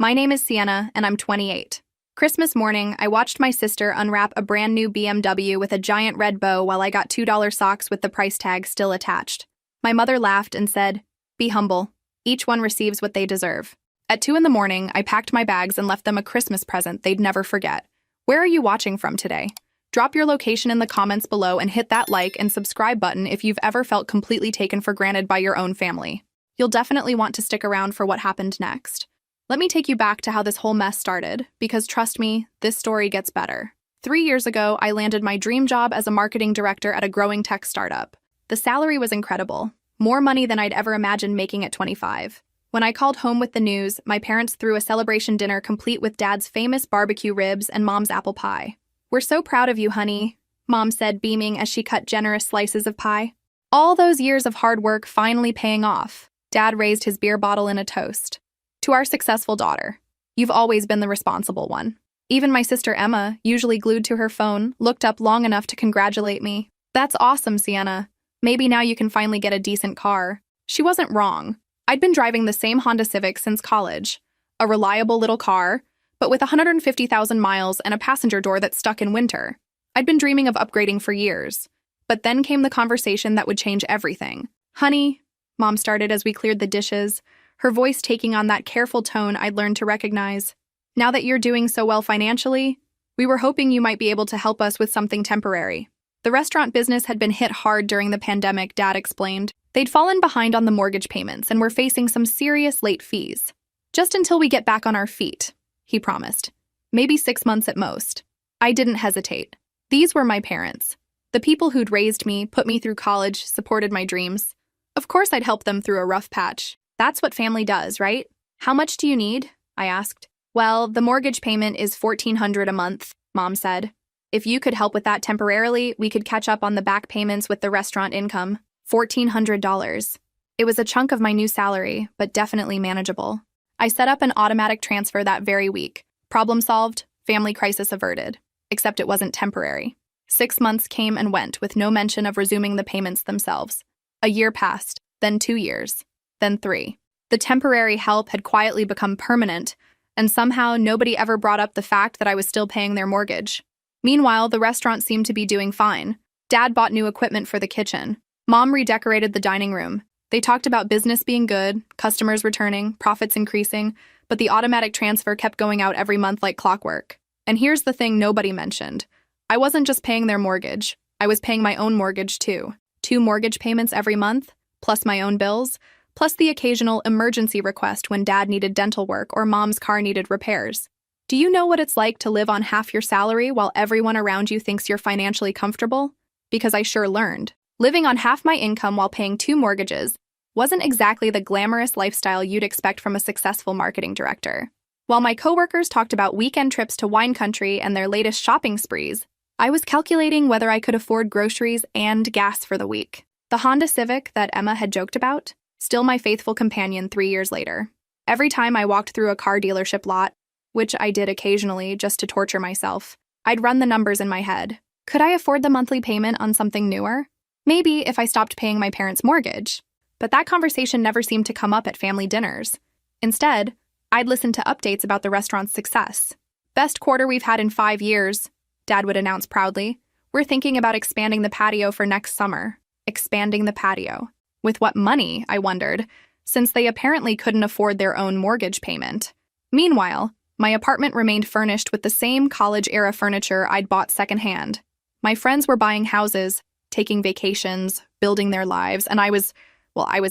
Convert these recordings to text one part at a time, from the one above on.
My name is Sienna, and I'm 28. Christmas morning, I watched my sister unwrap a brand new BMW with a giant red bow while I got $2 socks with the price tag still attached. My mother laughed and said, "Be humble. Each one receives what they deserve." At 2 in the morning, I packed my bags and left them a Christmas present they'd never forget. Where are you watching from today? Drop your location in the comments below and hit that like and subscribe button if you've ever felt completely taken for granted by your own family. You'll definitely want to stick around for what happened next. Let me take you back to how this whole mess started, because trust me, this story gets better. 3 years ago, I landed my dream job as a marketing director at a growing tech startup. The salary was incredible, more money than I'd ever imagined making at 25. When I called home with the news, my parents threw a celebration dinner complete with Dad's famous barbecue ribs and Mom's apple pie. "We're so proud of you, honey," Mom said, beaming as she cut generous slices of pie. All those years of hard work finally paying off. Dad raised his beer bottle in a toast. "To our successful daughter. You've always been the responsible one." Even my sister Emma, usually glued to her phone, looked up long enough to congratulate me. "That's awesome, Sienna. Maybe now you can finally get a decent car." She wasn't wrong. I'd been driving the same Honda Civic since college. A reliable little car, but with 150,000 miles and a passenger door that stuck in winter. I'd been dreaming of upgrading for years. But then came the conversation that would change everything. "Honey," Mom started as we cleared the dishes, her voice taking on that careful tone I'd learned to recognize. "Now that you're doing so well financially, we were hoping you might be able to help us with something temporary." The restaurant business had been hit hard during the pandemic, Dad explained. They'd fallen behind on the mortgage payments and were facing some serious late fees. "Just until we get back on our feet," he promised. "Maybe 6 months at most." I didn't hesitate. These were my parents. The people who'd raised me, put me through college, supported my dreams. Of course I'd help them through a rough patch. That's what family does, right? "How much do you need?" I asked. "Well, the mortgage payment is $1,400 a month," Mom said. "If you could help with that temporarily, we could catch up on the back payments with the restaurant income." $1,400. It was a chunk of my new salary, but definitely manageable. I set up an automatic transfer that very week. Problem solved, family crisis averted. Except it wasn't temporary. 6 months came and went with no mention of resuming the payments themselves. A year passed, then 2 years, then 3. The temporary help had quietly become permanent, and somehow nobody ever brought up the fact that I was still paying their mortgage. Meanwhile, the restaurant seemed to be doing fine. Dad bought new equipment for the kitchen. Mom redecorated the dining room. They talked about business being good, customers returning, profits increasing, but the automatic transfer kept going out every month like clockwork. And here's the thing nobody mentioned. I wasn't just paying their mortgage. I was paying my own mortgage too. 2 mortgage payments every month, plus my own bills, plus the occasional emergency request when Dad needed dental work or Mom's car needed repairs. Do you know what it's like to live on half your salary while everyone around you thinks you're financially comfortable? Because I sure learned. Living on half my income while paying 2 mortgages wasn't exactly the glamorous lifestyle you'd expect from a successful marketing director. While my coworkers talked about weekend trips to wine country and their latest shopping sprees, I was calculating whether I could afford groceries and gas for the week. The Honda Civic that Emma had joked about, still my faithful companion 3 years later. Every time I walked through a car dealership lot, which I did occasionally just to torture myself, I'd run the numbers in my head. Could I afford the monthly payment on something newer? Maybe if I stopped paying my parents' mortgage. But that conversation never seemed to come up at family dinners. Instead, I'd listen to updates about the restaurant's success. "Best quarter we've had in 5 years, Dad would announce proudly. "We're thinking about expanding the patio for next summer." Expanding the patio. With what money, I wondered, since they apparently couldn't afford their own mortgage payment. Meanwhile, my apartment remained furnished with the same college-era furniture I'd bought secondhand. My friends were buying houses, taking vacations, building their lives, and I was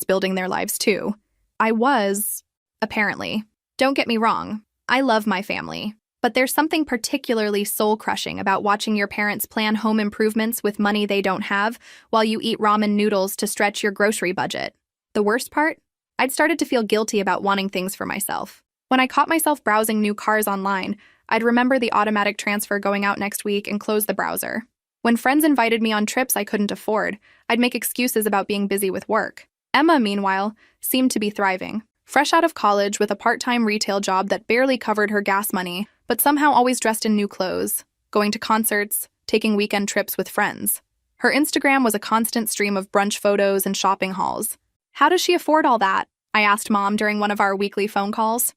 building their lives too. Apparently. Don't get me wrong, I love my family, but there's something particularly soul-crushing about watching your parents plan home improvements with money they don't have while you eat ramen noodles to stretch your grocery budget. The worst part? I'd started to feel guilty about wanting things for myself. When I caught myself browsing new cars online, I'd remember the automatic transfer going out next week and close the browser. When friends invited me on trips I couldn't afford, I'd make excuses about being busy with work. Emma, meanwhile, seemed to be thriving. Fresh out of college with a part-time retail job that barely covered her gas money, but somehow always dressed in new clothes, going to concerts, taking weekend trips with friends. Her Instagram was a constant stream of brunch photos and shopping hauls. "How does she afford all that?" I asked Mom during one of our weekly phone calls.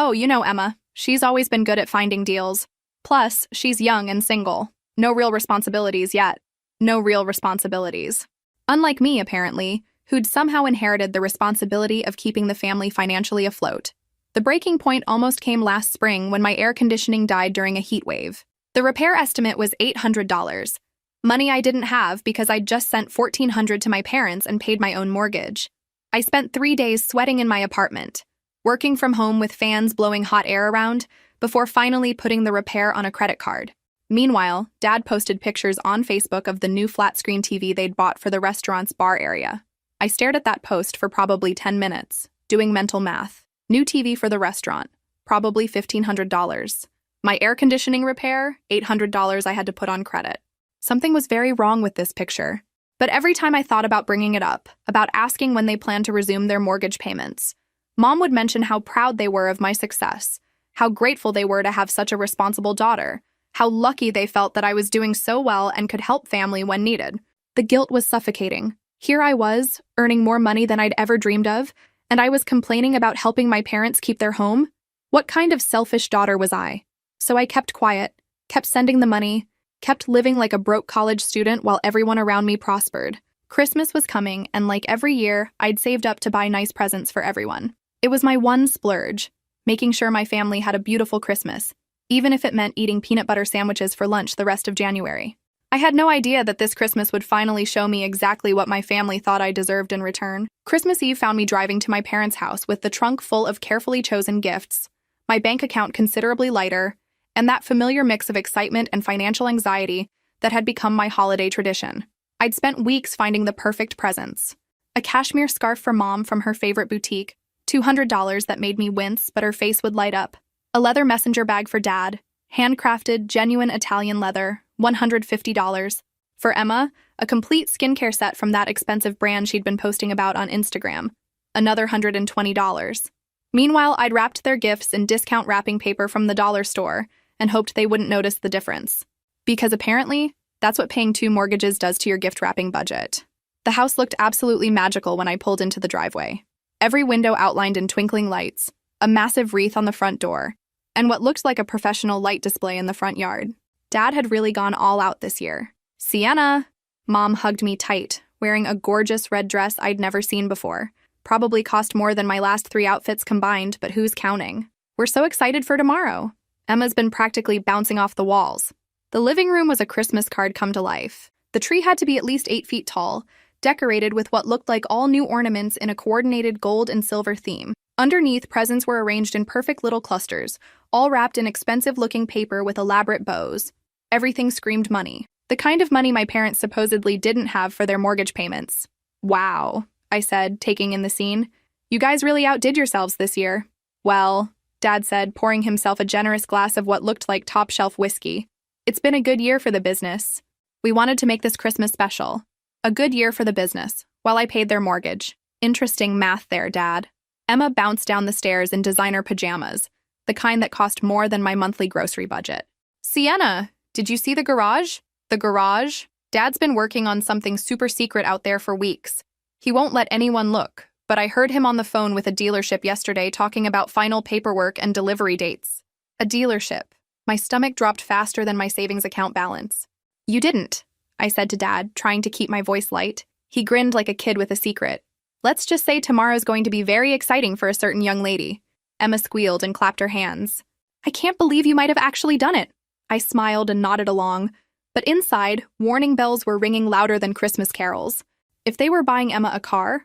Oh, you know Emma. She's always been good at finding deals. Plus, she's young and single. No real responsibilities yet. No real responsibilities. Unlike me, apparently, who'd somehow inherited the responsibility of keeping the family financially afloat. The breaking point almost came last spring when my air conditioning died during a heat wave. The repair estimate was $800. Money I didn't have because I'd just sent $1,400 to my parents and paid my own mortgage. I spent 3 days sweating in my apartment, working from home with fans blowing hot air around, before finally putting the repair on a credit card. Meanwhile, Dad posted pictures on Facebook of the new flat-screen TV they'd bought for the restaurant's bar area. I stared at that post for probably 10 minutes, doing mental math. New TV for the restaurant, probably $1,500. My air conditioning repair, $800 I had to put on credit. Something was very wrong with this picture. But every time I thought about bringing it up, about asking when they planned to resume their mortgage payments, Mom would mention how proud they were of my success, how grateful they were to have such a responsible daughter, how lucky they felt that I was doing so well and could help family when needed. The guilt was suffocating. Here I was, earning more money than I'd ever dreamed of, and I was complaining about helping my parents keep their home? What kind of selfish daughter was I? So I kept quiet, kept sending the money, kept living like a broke college student while everyone around me prospered. Christmas was coming, and like every year, I'd saved up to buy nice presents for everyone. It was my one splurge, making sure my family had a beautiful Christmas, even if it meant eating peanut butter sandwiches for lunch the rest of January. I had no idea that this Christmas would finally show me exactly what my family thought I deserved in return. Christmas Eve found me driving to my parents' house with the trunk full of carefully chosen gifts, my bank account considerably lighter, and that familiar mix of excitement and financial anxiety that had become my holiday tradition. I'd spent weeks finding the perfect presents. A cashmere scarf for Mom from her favorite boutique, $200 that made me wince but her face would light up. A leather messenger bag for Dad, handcrafted, genuine Italian leather, $150. For Emma, a complete skincare set from that expensive brand she'd been posting about on Instagram, another $120. Meanwhile, I'd wrapped their gifts in discount wrapping paper from the dollar store and hoped they wouldn't notice the difference. Because apparently, that's what paying 2 mortgages does to your gift wrapping budget. The house looked absolutely magical when I pulled into the driveway. Every window outlined in twinkling lights, a massive wreath on the front door, and what looked like a professional light display in the front yard. Dad had really gone all out this year. Sienna! Mom hugged me tight, wearing a gorgeous red dress I'd never seen before. Probably cost more than my last 3 outfits combined, but who's counting? We're so excited for tomorrow. Emma's been practically bouncing off the walls. The living room was a Christmas card come to life. The tree had to be at least 8 feet tall, decorated with what looked like all new ornaments in a coordinated gold and silver theme. Underneath, presents were arranged in perfect little clusters, all wrapped in expensive-looking paper with elaborate bows. Everything screamed money. The kind of money my parents supposedly didn't have for their mortgage payments. Wow, I said, taking in the scene. You guys really outdid yourselves this year. Well, Dad said, pouring himself a generous glass of what looked like top-shelf whiskey. It's been a good year for the business. We wanted to make this Christmas special. A good year for the business, while I paid their mortgage. Interesting math there, Dad. Emma bounced down the stairs in designer pajamas, the kind that cost more than my monthly grocery budget. Sienna, did you see the garage? The garage? Dad's been working on something super secret out there for weeks. He won't let anyone look, but I heard him on the phone with a dealership yesterday talking about final paperwork and delivery dates. A dealership. My stomach dropped faster than my savings account balance. You didn't, I said to Dad, trying to keep my voice light. He grinned like a kid with a secret. Let's just say tomorrow's going to be very exciting for a certain young lady. Emma squealed and clapped her hands. I can't believe you might have actually done it. I smiled and nodded along, but inside, warning bells were ringing louder than Christmas carols. If they were buying Emma a car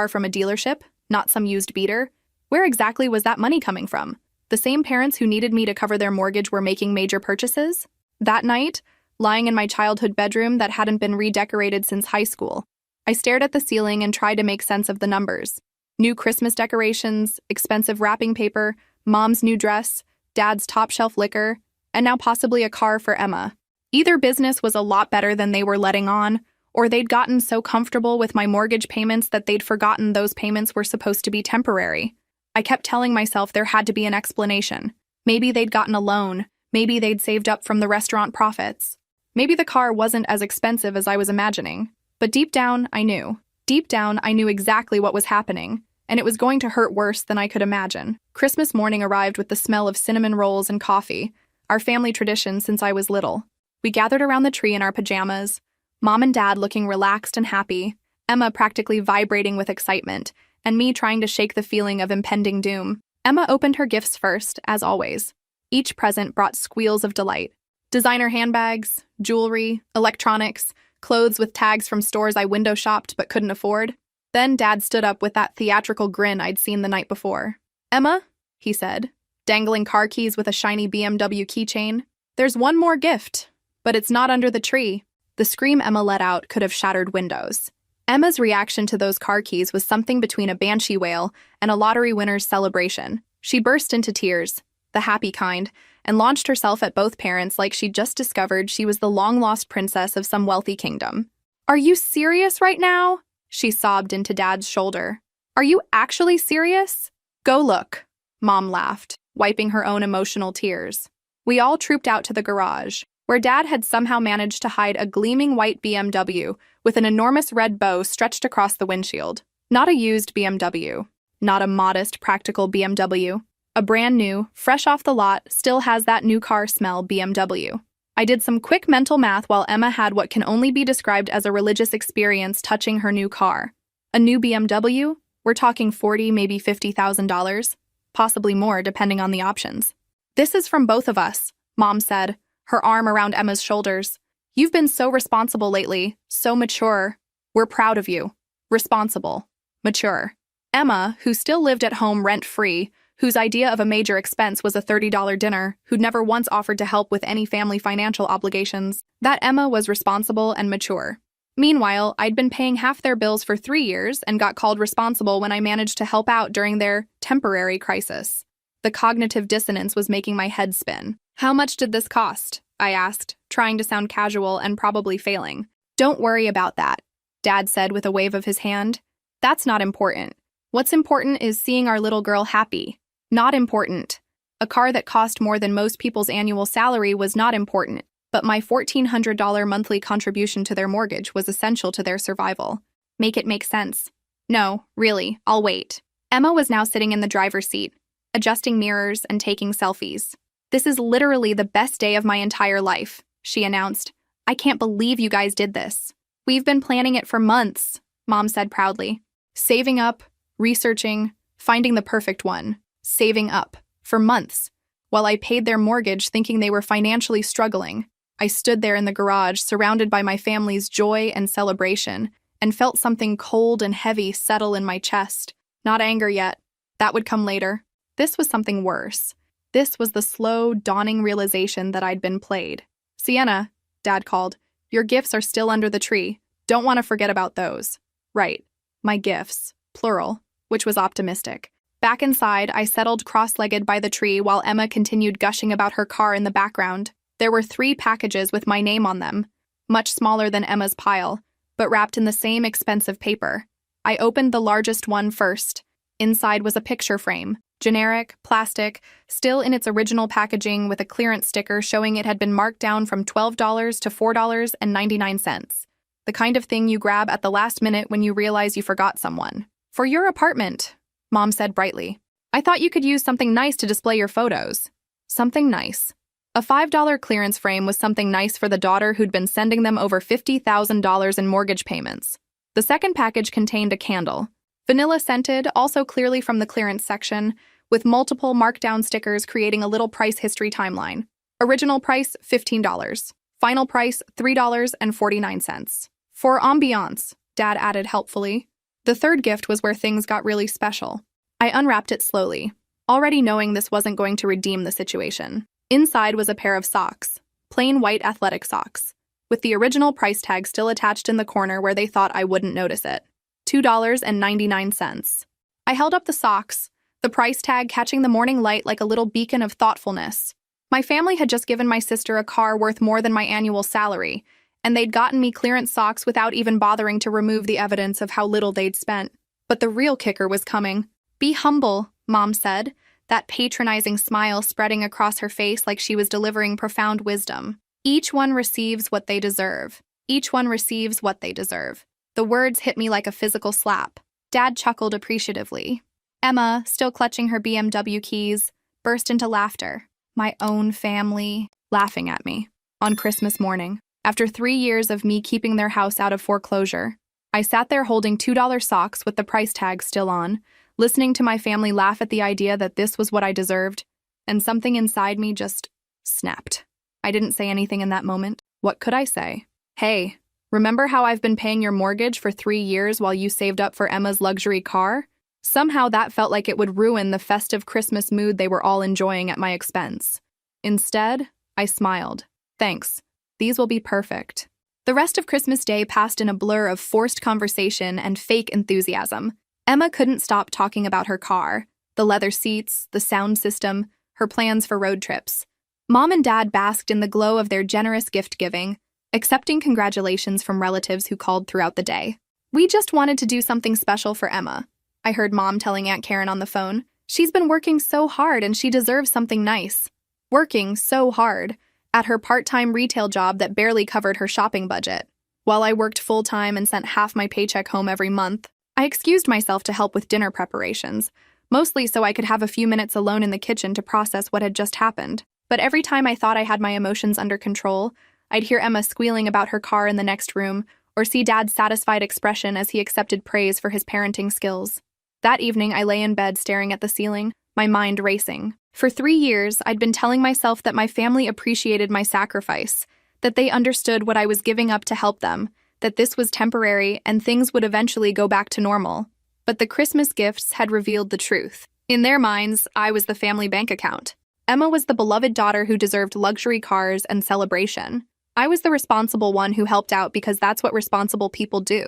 from a dealership, not some used beater, where exactly was that money coming from? The same parents who needed me to cover their mortgage were making major purchases? That night, lying in my childhood bedroom that hadn't been redecorated since high school, I stared at the ceiling and tried to make sense of the numbers. New Christmas decorations, expensive wrapping paper, Mom's new dress, Dad's top-shelf liquor, and now possibly a car for Emma. Either business was a lot better than they were letting on, or they'd gotten so comfortable with my mortgage payments that they'd forgotten those payments were supposed to be temporary. I kept telling myself there had to be an explanation. Maybe they'd gotten a loan. Maybe they'd saved up from the restaurant profits. Maybe the car wasn't as expensive as I was imagining. But deep down, I knew. Deep down, I knew exactly what was happening. and it was going to hurt worse than I could imagine. Christmas morning arrived with the smell of cinnamon rolls and coffee, our family tradition since I was little. We gathered around the tree in our pajamas, Mom and Dad looking relaxed and happy, Emma practically vibrating with excitement, and me trying to shake the feeling of impending doom. Emma opened her gifts first, as always. Each present brought squeals of delight. Designer handbags, jewelry, electronics, clothes with tags from stores I window shopped but couldn't afford. Then Dad stood up with that theatrical grin I'd seen the night before. "Emma," he said, dangling car keys with a shiny BMW keychain, "there's one more gift, but it's not under the tree." The scream Emma let out could have shattered windows. Emma's reaction to those car keys was something between a banshee wail and a lottery winner's celebration. She burst into tears, the happy kind, and launched herself at both parents like she'd just discovered she was the long-lost princess of some wealthy kingdom. "Are you serious right now?" she sobbed into Dad's shoulder. "Are you actually serious?" "Go look," Mom laughed, wiping her own emotional tears. We all trooped out to the garage, where Dad had somehow managed to hide a gleaming white BMW with an enormous red bow stretched across the windshield. Not a used BMW, not a modest, practical BMW. A brand new, fresh off the lot, still has that new car smell BMW. I did some quick mental math while Emma had what can only be described as a religious experience touching her new car. A new BMW? We're talking $40,000, maybe $50,000, possibly more depending on the options. "This is from both of us," Mom said, her arm around Emma's shoulders. "You've been so responsible lately, so mature. We're proud of you. Responsible. Mature." Emma, who still lived at home rent-free, whose idea of a major expense was a $30 dinner, who'd never once offered to help with any family financial obligations, that Emma was responsible and mature. Meanwhile, I'd been paying half their bills for 3 years and got called responsible when I managed to help out during their temporary crisis. The cognitive dissonance was making my head spin. "How much did this cost?" I asked, trying to sound casual and probably failing. "Don't worry about that," Dad said with a wave of his hand. "That's not important. What's important is seeing our little girl happy. Not important. A car that cost more than most people's annual salary was not important, but my $1,400 monthly contribution to their mortgage was essential to their survival. Make it make sense." "No, really, I'll wait." Emma was now sitting in the driver's seat, adjusting mirrors and taking selfies. "This is literally the best day of my entire life," she announced. "I can't believe you guys did this." "We've been planning it for months," Mom said proudly. "Saving up, researching, finding the perfect one. Saving up. For months. While I paid their mortgage thinking they were financially struggling, I stood there in the garage surrounded by my family's joy and celebration and felt something cold and heavy settle in my chest. Not anger yet. That would come later. This was something worse. This was the slow, dawning realization that I'd been played. "Sienna," Dad called, "your gifts are still under the tree. Don't want to forget about those." Right. My gifts. Plural. Which was optimistic. Back inside, I settled cross-legged by the tree while Emma continued gushing about her car in the background. There were 3 packages with my name on them, much smaller than Emma's pile, but wrapped in the same expensive paper. I opened the largest one first. Inside was a picture frame, generic, plastic, still in its original packaging with a clearance sticker showing it had been marked down from $12 to $4.99. The kind of thing you grab at the last minute when you realize you forgot someone. "For your apartment," Mom said brightly. "I thought you could use something nice to display your photos." Something nice. A $5 clearance frame was something nice for the daughter who'd been sending them over $50,000 in mortgage payments. The second package contained a candle. Vanilla scented, also clearly from the clearance section, with multiple markdown stickers creating a little price history timeline. Original price, $15. Final price, $3.49. "For ambiance," Dad added helpfully. The third gift was where things got really special. I unwrapped it slowly, already knowing this wasn't going to redeem the situation. Inside was a pair of socks, plain white athletic socks, with the original price tag still attached in the corner where they thought I wouldn't notice it. $2.99. I held up the socks, the price tag catching the morning light like a little beacon of thoughtfulness. My family had just given my sister a car worth more than my annual salary, and they'd gotten me clearance socks without even bothering to remove the evidence of how little they'd spent. But the real kicker was coming. "Be humble," Mom said, that patronizing smile spreading across her face like she was delivering profound wisdom. "Each one receives what they deserve. Each one receives what they deserve." The words hit me like a physical slap. Dad chuckled appreciatively. Emma, still clutching her BMW keys, burst into laughter. My own family laughing at me. On Christmas morning, after 3 years of me keeping their house out of foreclosure, I sat there holding $2 socks with the price tag still on, listening to my family laugh at the idea that this was what I deserved, and something inside me just snapped. I didn't say anything in that moment. What could I say? Hey, remember how I've been paying your mortgage for 3 years while you saved up for Emma's luxury car? Somehow that felt like it would ruin the festive Christmas mood they were all enjoying at my expense. Instead, I smiled. Thanks. These will be perfect. The rest of Christmas Day passed in a blur of forced conversation and fake enthusiasm. Emma couldn't stop talking about her car, the leather seats, the sound system, her plans for road trips. Mom and Dad basked in the glow of their generous gift-giving, accepting congratulations from relatives who called throughout the day. We just wanted to do something special for Emma, I heard Mom telling Aunt Karen on the phone. She's been working so hard and she deserves something nice. Working so hard at her part-time retail job that barely covered her shopping budget. While I worked full-time and sent half my paycheck home every month, I excused myself to help with dinner preparations, mostly so I could have a few minutes alone in the kitchen to process what had just happened. But every time I thought I had my emotions under control, I'd hear Emma squealing about her car in the next room, or see Dad's satisfied expression as he accepted praise for his parenting skills. That evening, I lay in bed staring at the ceiling, my mind racing. For 3 years, I'd been telling myself that my family appreciated my sacrifice, that they understood what I was giving up to help them, that this was temporary and things would eventually go back to normal. But the Christmas gifts had revealed the truth. In their minds, I was the family bank account. Emma was the beloved daughter who deserved luxury cars and celebration. I was the responsible one who helped out because that's what responsible people do.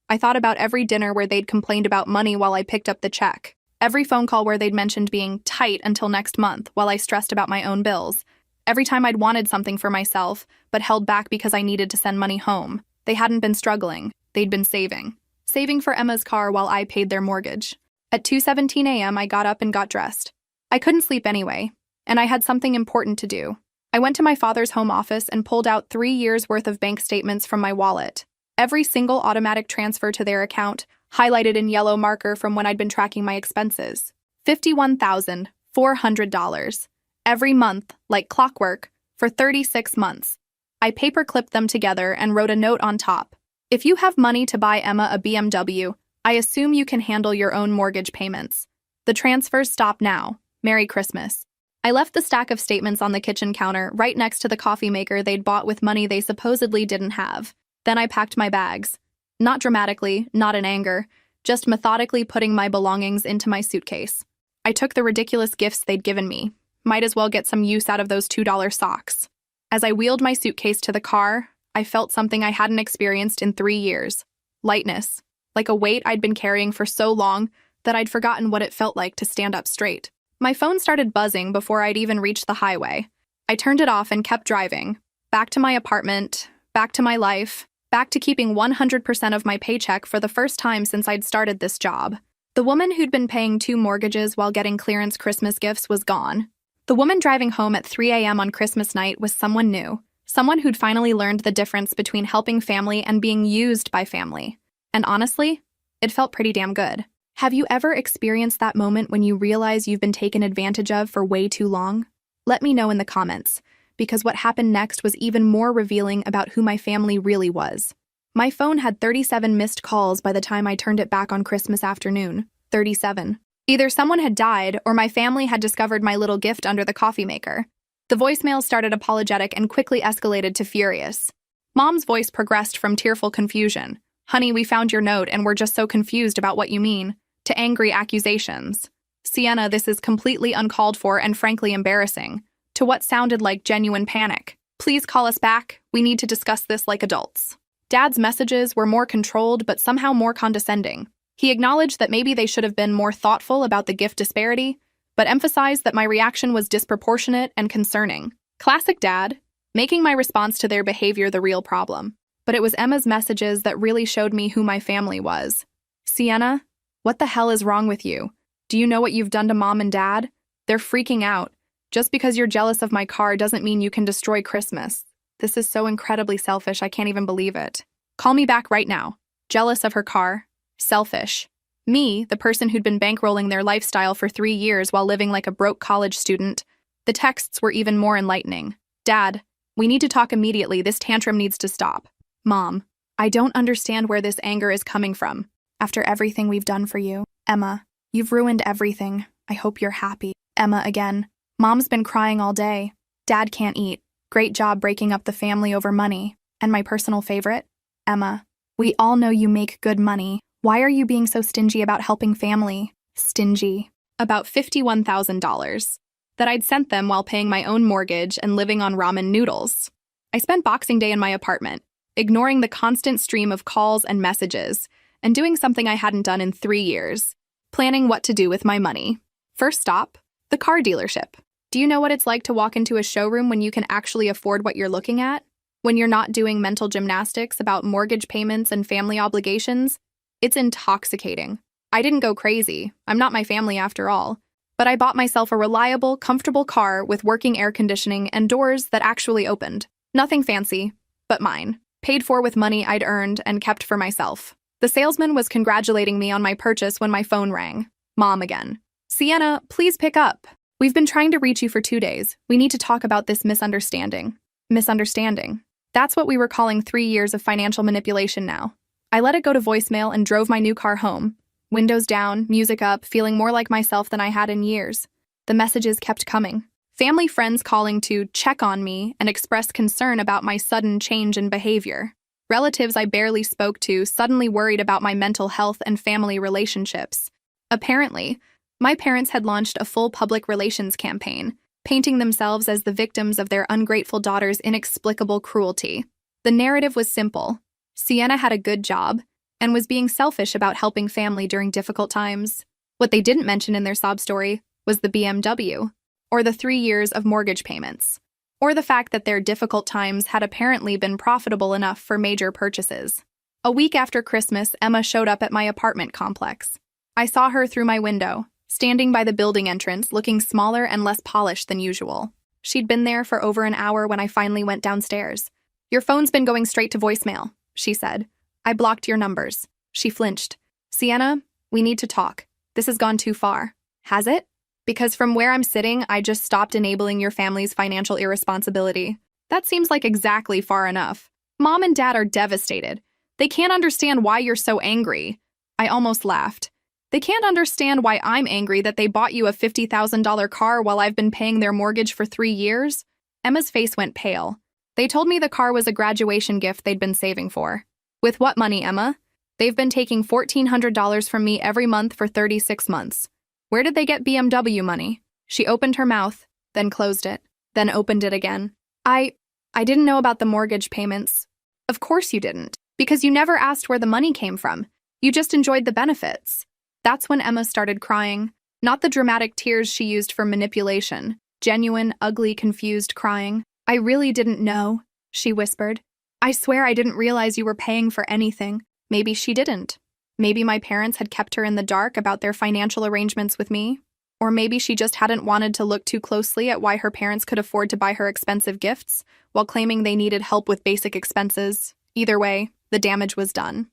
I thought about every dinner where they'd complained about money while I picked up the check. Every phone call where they'd mentioned being tight until next month while I stressed about my own bills. Every time I'd wanted something for myself, but held back because I needed to send money home. They hadn't been struggling. They'd been saving. Saving for Emma's car while I paid their mortgage. At 2:17 a.m., I got up and got dressed. I couldn't sleep anyway, and I had something important to do. I went to my father's home office and pulled out 3 years' worth of bank statements from my wallet. Every single automatic transfer to their account, highlighted in yellow marker from when I'd been tracking my expenses. $51,400. Every month, like clockwork, for 36 months. I paper-clipped them together and wrote a note on top. If you have money to buy Emma a BMW, I assume you can handle your own mortgage payments. The transfers stop now. Merry Christmas. I left the stack of statements on the kitchen counter right next to the coffee maker they'd bought with money they supposedly didn't have. Then I packed my bags. Not dramatically, not in anger, just methodically putting my belongings into my suitcase. I took the ridiculous gifts they'd given me. Might as well get some use out of those $2 socks. As I wheeled my suitcase to the car, I felt something I hadn't experienced in 3 years. Lightness, like a weight I'd been carrying for so long that I'd forgotten what it felt like to stand up straight. My phone started buzzing before I'd even reached the highway. I turned it off and kept driving. Back to my apartment, back to my life, back to keeping 100% of my paycheck for the first time since I'd started this job. The woman who'd been paying 2 mortgages while getting clearance Christmas gifts was gone. The woman driving home at 3 a.m. on Christmas night was someone new, someone who'd finally learned the difference between helping family and being used by family. And honestly, it felt pretty damn good. Have you ever experienced that moment when you realize you've been taken advantage of for way too long? Let me know in the comments, because what happened next was even more revealing about who my family really was. My phone had 37 missed calls by the time I turned it back on Christmas afternoon. 37. Either someone had died or my family had discovered my little gift under the coffee maker. The voicemail started apologetic and quickly escalated to furious. Mom's voice progressed from tearful confusion. "Honey, we found your note and we're just so confused about what you mean," to angry accusations. "Sienna, this is completely uncalled for and frankly embarrassing," to what sounded like genuine panic. "Please call us back. We need to discuss this like adults." Dad's messages were more controlled but somehow more condescending. He acknowledged that maybe they should have been more thoughtful about the gift disparity, but emphasized that my reaction was disproportionate and concerning. Classic Dad, making my response to their behavior the real problem. But it was Emma's messages that really showed me who my family was. "Sienna, what the hell is wrong with you? Do you know what you've done to Mom and Dad? They're freaking out. Just because you're jealous of my car doesn't mean you can destroy Christmas. This is so incredibly selfish, I can't even believe it. Call me back right now. Jealous of her car? Selfish. Me, the person who'd been bankrolling their lifestyle for 3 years while living like a broke college student. The texts were even more enlightening. Dad, we need to talk immediately. This tantrum needs to stop. Mom, I don't understand where this anger is coming from. After everything we've done for you. Emma, you've ruined everything. I hope you're happy. Emma again. Mom's been crying all day. Dad can't eat. Great job breaking up the family over money. And my personal favorite? Emma, we all know you make good money. Why are you being so stingy about helping family? Stingy. About $51,000 that I'd sent them while paying my own mortgage and living on ramen noodles. I spent Boxing Day in my apartment, ignoring the constant stream of calls and messages, and doing something I hadn't done in 3 years, planning what to do with my money. First stop, the car dealership. Do you know what it's like to walk into a showroom when you can actually afford what you're looking at? When you're not doing mental gymnastics about mortgage payments and family obligations? It's intoxicating. I didn't go crazy. I'm not my family after all. But I bought myself a reliable, comfortable car with working air conditioning and doors that actually opened. Nothing fancy, but mine. Paid for with money I'd earned and kept for myself. The salesman was congratulating me on my purchase when my phone rang. Mom again. Sienna, please pick up. We've been trying to reach you for 2 days. We need to talk about this misunderstanding. Misunderstanding. That's what we were calling 3 years of financial manipulation now. I let it go to voicemail and drove my new car home. Windows down, music up, feeling more like myself than I had in years. The messages kept coming. Family friends calling to check on me and express concern about my sudden change in behavior. Relatives I barely spoke to suddenly worried about my mental health and family relationships. Apparently, my parents had launched a full public relations campaign, painting themselves as the victims of their ungrateful daughter's inexplicable cruelty. The narrative was simple. Sienna had a good job and was being selfish about helping family during difficult times. What they didn't mention in their sob story was the BMW, or the 3 years of mortgage payments, or the fact that their difficult times had apparently been profitable enough for major purchases. A week after Christmas, Emma showed up at my apartment complex. I saw her through my window, standing by the building entrance, looking smaller and less polished than usual. She'd been there for over an hour when I finally went downstairs. Your phone's been going straight to voicemail, she said. I blocked your numbers. She flinched. Sienna, we need to talk. This has gone too far. Has it? Because from where I'm sitting, I just stopped enabling your family's financial irresponsibility. That seems like exactly far enough. Mom and Dad are devastated. They can't understand why you're so angry. I almost laughed. They can't understand why I'm angry that they bought you a $50,000 car while I've been paying their mortgage for 3 years. Emma's face went pale. They told me the car was a graduation gift they'd been saving for. With what money, Emma? They've been taking $1,400 from me every month for 36 months. Where did they get BMW money? She opened her mouth, then closed it, then opened it again. I didn't know about the mortgage payments. Of course you didn't, because you never asked where the money came from. You just enjoyed the benefits. That's when Emma started crying, not the dramatic tears she used for manipulation, genuine, ugly, confused crying. I really didn't know, she whispered. I swear I didn't realize you were paying for anything. Maybe she didn't. Maybe my parents had kept her in the dark about their financial arrangements with me. Or maybe she just hadn't wanted to look too closely at why her parents could afford to buy her expensive gifts, while claiming they needed help with basic expenses. Either way, the damage was done.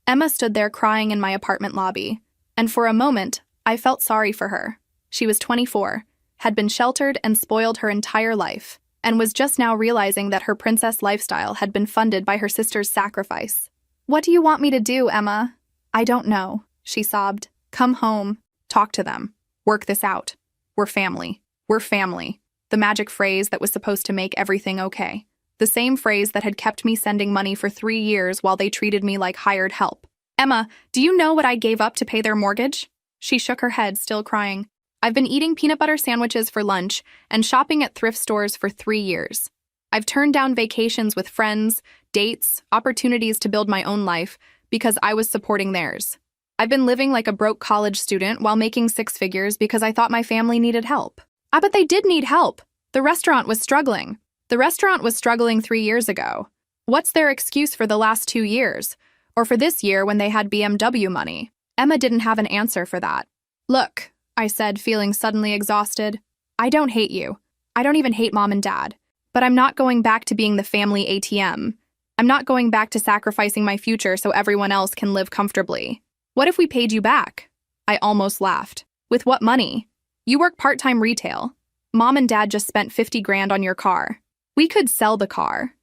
Emma stood there crying in my apartment lobby, and for a moment, I felt sorry for her. She was 24, had been sheltered and spoiled her entire life, and was just now realizing that her princess lifestyle had been funded by her sister's sacrifice. What do you want me to do, Emma? I don't know, she sobbed. Come home. Talk to them. Work this out. We're family. We're family. The magic phrase that was supposed to make everything okay. The same phrase that had kept me sending money for 3 years while they treated me like hired help. Emma, do you know what I gave up to pay their mortgage? She shook her head, still crying. I've been eating peanut butter sandwiches for lunch and shopping at thrift stores for 3 years. I've turned down vacations with friends, dates, opportunities to build my own life because I was supporting theirs. I've been living like a broke college student while making 6 figures because I thought my family needed help. But they did need help. The restaurant was struggling. The restaurant was struggling 3 years ago. What's their excuse for the last 2 years? Or for this year when they had BMW money? Emma didn't have an answer for that. Look, I said, feeling suddenly exhausted. I don't hate you. I don't even hate Mom and Dad. But I'm not going back to being the family ATM. I'm not going back to sacrificing my future so everyone else can live comfortably. What if we paid you back? I almost laughed. With what money? You work part-time retail. Mom and Dad just spent 50 grand on your car. We could sell the car.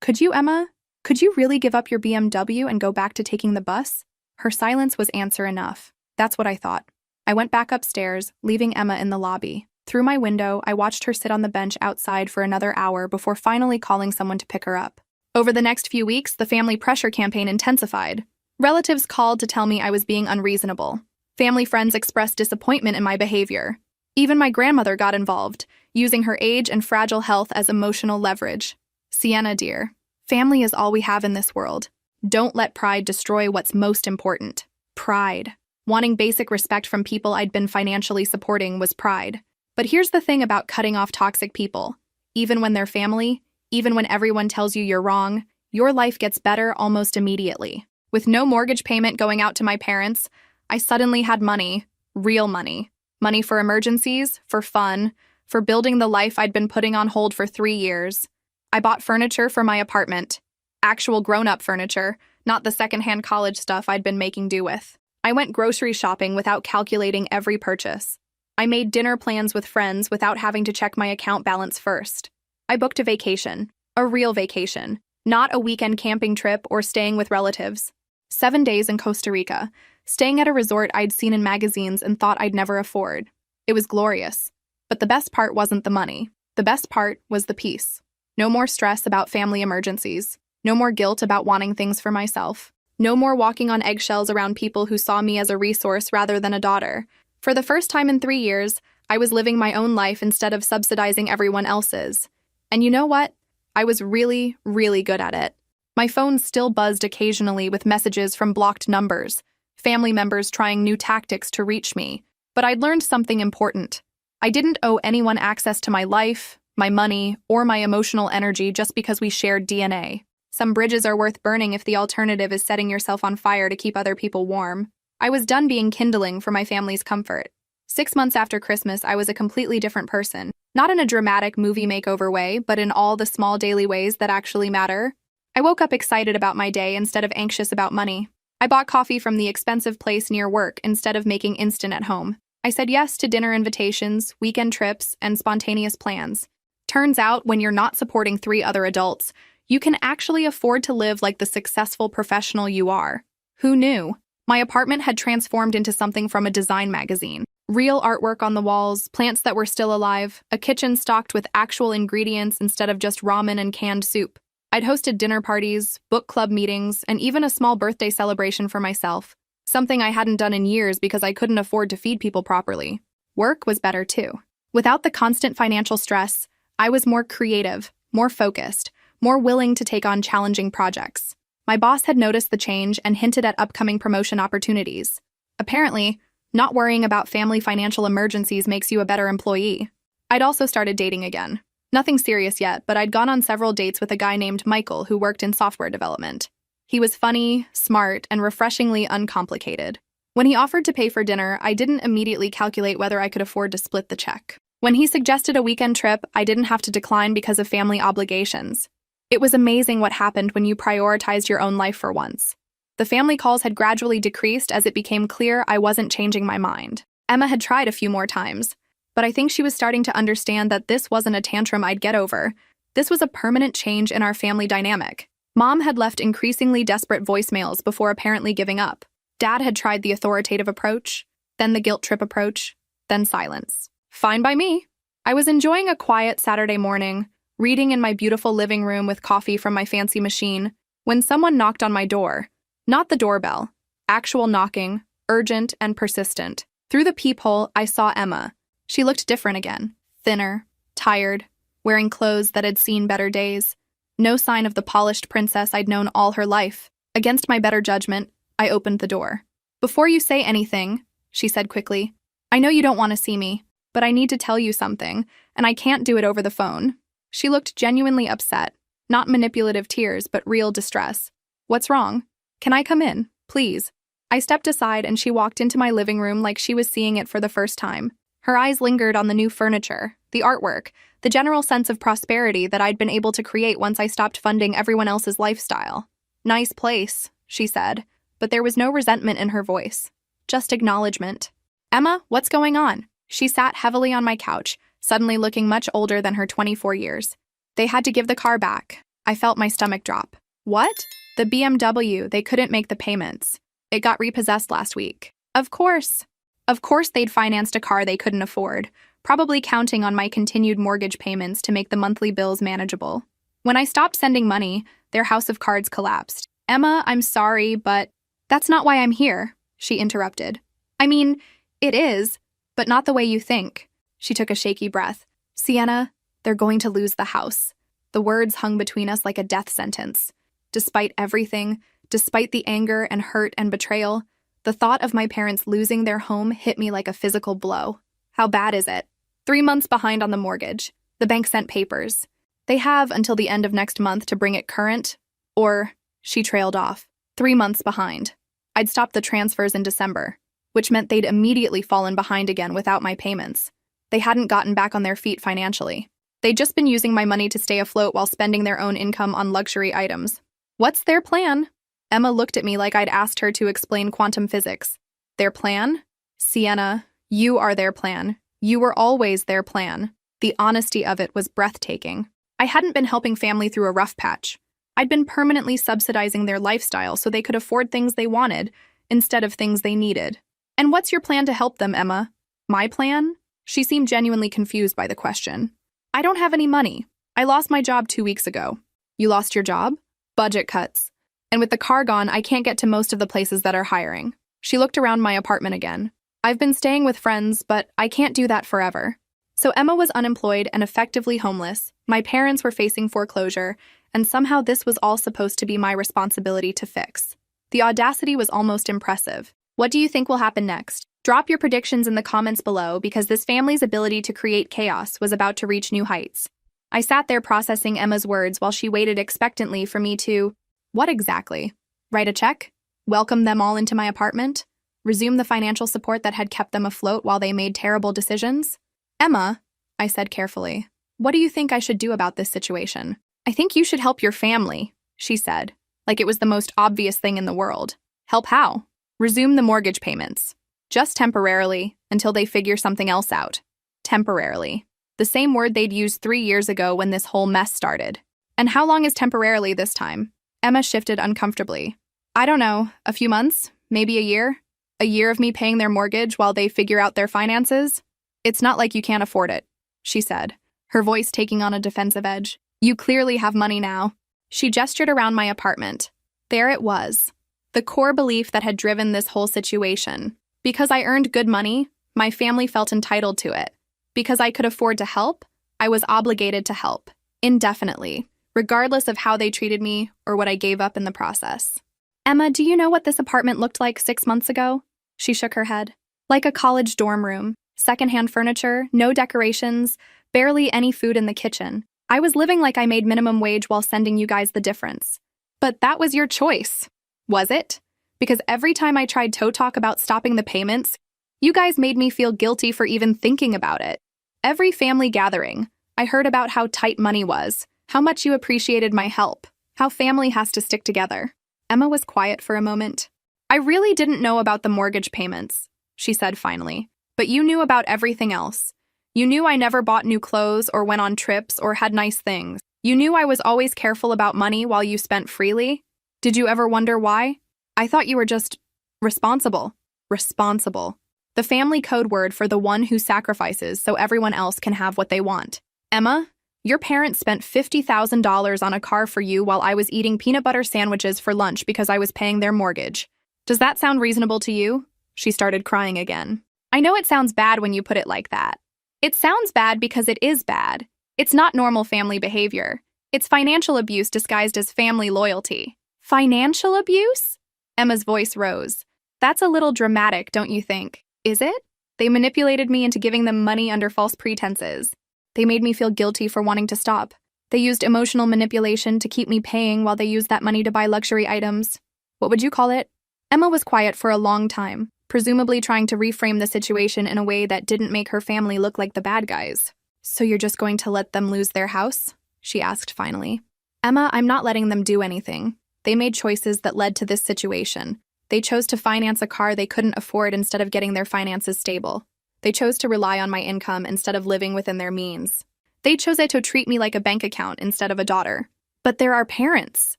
Could you, Emma? Could you really give up your BMW and go back to taking the bus? Her silence was answer enough. That's what I thought. I went back upstairs, leaving Emma in the lobby. Through my window, I watched her sit on the bench outside for another hour before finally calling someone to pick her up. Over the next few weeks, the family pressure campaign intensified. Relatives called to tell me I was being unreasonable. Family friends expressed disappointment in my behavior. Even my grandmother got involved, using her age and fragile health as emotional leverage. Sienna, dear, family is all we have in this world. Don't let pride destroy what's most important. Pride. Wanting basic respect from people I'd been financially supporting was pride. But here's the thing about cutting off toxic people. Even when they're family, even when everyone tells you you're wrong, your life gets better almost immediately. With no mortgage payment going out to my parents, I suddenly had money, real money. Money for emergencies, for fun, for building the life I'd been putting on hold for 3 years. I bought furniture for my apartment. Actual grown-up furniture, not the secondhand college stuff I'd been making do with. I went grocery shopping without calculating every purchase. I made dinner plans with friends without having to check my account balance first. I booked a vacation, a real vacation, not a weekend camping trip or staying with relatives. 7 days in Costa Rica, staying at a resort I'd seen in magazines and thought I'd never afford. It was glorious. But the best part wasn't the money. The best part was the peace. No more stress about family emergencies. No more guilt about wanting things for myself. No more walking on eggshells around people who saw me as a resource rather than a daughter. For the first time in 3 years, I was living my own life instead of subsidizing everyone else's. And you know what? I was really, really good at it. My phone still buzzed occasionally with messages from blocked numbers, family members trying new tactics to reach me. But I'd learned something important. I didn't owe anyone access to my life, my money, or my emotional energy just because we shared DNA. Some bridges are worth burning if the alternative is setting yourself on fire to keep other people warm. I was done being kindling for my family's comfort. 6 months after Christmas, I was a completely different person. Not in a dramatic movie makeover way, but in all the small daily ways that actually matter. I woke up excited about my day instead of anxious about money. I bought coffee from the expensive place near work instead of making instant at home. I said yes to dinner invitations, weekend trips, and spontaneous plans. Turns out, when you're not supporting 3 other adults, you can actually afford to live like the successful professional you are. Who knew? My apartment had transformed into something from a design magazine. Real artwork on the walls, plants that were still alive, a kitchen stocked with actual ingredients instead of just ramen and canned soup. I'd hosted dinner parties, book club meetings, and even a small birthday celebration for myself, something I hadn't done in years because I couldn't afford to feed people properly. Work was better too. Without the constant financial stress, I was more creative, more focused, more willing to take on challenging projects. My boss had noticed the change and hinted at upcoming promotion opportunities. Apparently, not worrying about family financial emergencies makes you a better employee. I'd also started dating again. Nothing serious yet, but I'd gone on several dates with a guy named Michael who worked in software development. He was funny, smart, and refreshingly uncomplicated. When he offered to pay for dinner, I didn't immediately calculate whether I could afford to split the check. When he suggested a weekend trip, I didn't have to decline because of family obligations. It was amazing what happened when you prioritized your own life for once. The family calls had gradually decreased as it became clear I wasn't changing my mind. Emma had tried a few more times, but I think she was starting to understand that this wasn't a tantrum I'd get over. This was a permanent change in our family dynamic. Mom had left increasingly desperate voicemails before apparently giving up. Dad had tried the authoritative approach, then the guilt trip approach, then silence. Fine by me. I was enjoying a quiet Saturday morning, reading in my beautiful living room with coffee from my fancy machine, when someone knocked on my door. Not the doorbell. Actual knocking, urgent and persistent. Through the peephole, I saw Emma. She looked different again. Thinner, tired, wearing clothes that had seen better days. No sign of the polished princess I'd known all her life. Against my better judgment, I opened the door. "Before you say anything," she said quickly, "I know you don't want to see me, but I need to tell you something, and I can't do it over the phone." She looked genuinely upset. Not manipulative tears, but real distress. "What's wrong? Can I come in, please?" I stepped aside and she walked into my living room like she was seeing it for the first time. Her eyes lingered on the new furniture, the artwork, the general sense of prosperity that I'd been able to create once I stopped funding everyone else's lifestyle. "Nice place," she said, but there was no resentment in her voice, just acknowledgement. Emma, what's going on? She sat heavily on my couch, suddenly looking much older than her 24 years. They had to give the car back. I felt my stomach drop. What? The BMW, they couldn't make the payments. It got repossessed last week. Of course. Of course they'd financed a car they couldn't afford, probably counting on my continued mortgage payments to make the monthly bills manageable. When I stopped sending money, their house of cards collapsed. Emma, I'm sorry, but that's not why I'm here, she interrupted. I mean, it is, but not the way you think. She took a shaky breath. Sienna, they're going to lose the house. The words hung between us like a death sentence. Despite everything, despite the anger and hurt and betrayal, the thought of my parents losing their home hit me like a physical blow. How bad is it? 3 months behind on the mortgage. The bank sent papers. They have until the end of next month to bring it current, or, she trailed off, 3 months behind. I'd stopped the transfers in December, which meant they'd immediately fallen behind again without my payments. They hadn't gotten back on their feet financially. They'd just been using my money to stay afloat while spending their own income on luxury items. What's their plan? Emma looked at me like I'd asked her to explain quantum physics. Their plan? Sienna, you are their plan. You were always their plan. The honesty of it was breathtaking. I hadn't been helping family through a rough patch. I'd been permanently subsidizing their lifestyle so they could afford things they wanted instead of things they needed. And what's your plan to help them, Emma? My plan? She seemed genuinely confused by the question. I don't have any money. I lost my job 2 weeks ago. You lost your job? Budget cuts. And with the car gone, I can't get to most of the places that are hiring. She looked around my apartment again. I've been staying with friends, but I can't do that forever. So Emma was unemployed and effectively homeless. My parents were facing foreclosure, and somehow this was all supposed to be my responsibility to fix. The audacity was almost impressive. What do you think will happen next? Drop your predictions in the comments below because this family's ability to create chaos was about to reach new heights. I sat there processing Emma's words while she waited expectantly for me to… What exactly? Write a check? Welcome them all into my apartment? Resume the financial support that had kept them afloat while they made terrible decisions? Emma, I said carefully, what do you think I should do about this situation? I think you should help your family, she said, like it was the most obvious thing in the world. Help how? Resume the mortgage payments. Just temporarily, until they figure something else out. Temporarily. The same word they'd used 3 years ago when this whole mess started. And how long is temporarily this time? Emma shifted uncomfortably. I don't know, a few months? Maybe a year? A year of me paying their mortgage while they figure out their finances? It's not like you can't afford it, she said, her voice taking on a defensive edge. You clearly have money now. She gestured around my apartment. There it was. The core belief that had driven this whole situation. Because I earned good money, my family felt entitled to it. Because I could afford to help, I was obligated to help, indefinitely, regardless of how they treated me or what I gave up in the process. Emma, do you know what this apartment looked like 6 months ago? She shook her head. Like a college dorm room. Secondhand furniture, no decorations, barely any food in the kitchen. I was living like I made minimum wage while sending you guys the difference. But that was your choice, was it? Because every time I tried toe talk about stopping the payments, you guys made me feel guilty for even thinking about it. Every family gathering, I heard about how tight money was, how much you appreciated my help, how family has to stick together. Emma was quiet for a moment. I really didn't know about the mortgage payments, she said finally. But you knew about everything else. You knew I never bought new clothes or went on trips or had nice things. You knew I was always careful about money while you spent freely. Did you ever wonder why? I thought you were just responsible. Responsible. The family code word for the one who sacrifices so everyone else can have what they want. Emma, your parents spent $50,000 on a car for you while I was eating peanut butter sandwiches for lunch because I was paying their mortgage. Does that sound reasonable to you? She started crying again. I know it sounds bad when you put it like that. It sounds bad because it is bad. It's not normal family behavior. It's financial abuse disguised as family loyalty. Financial abuse? Emma's voice rose. That's a little dramatic, don't you think? Is it? They manipulated me into giving them money under false pretenses. They made me feel guilty for wanting to stop. They used emotional manipulation to keep me paying while they used that money to buy luxury items. What would you call it? Emma was quiet for a long time, presumably trying to reframe the situation in a way that didn't make her family look like the bad guys. So you're just going to let them lose their house? She asked finally. Emma, I'm not letting them do anything. They made choices that led to this situation. They chose to finance a car they couldn't afford instead of getting their finances stable. They chose to rely on my income instead of living within their means. They chose to treat me like a bank account instead of a daughter. But there are parents.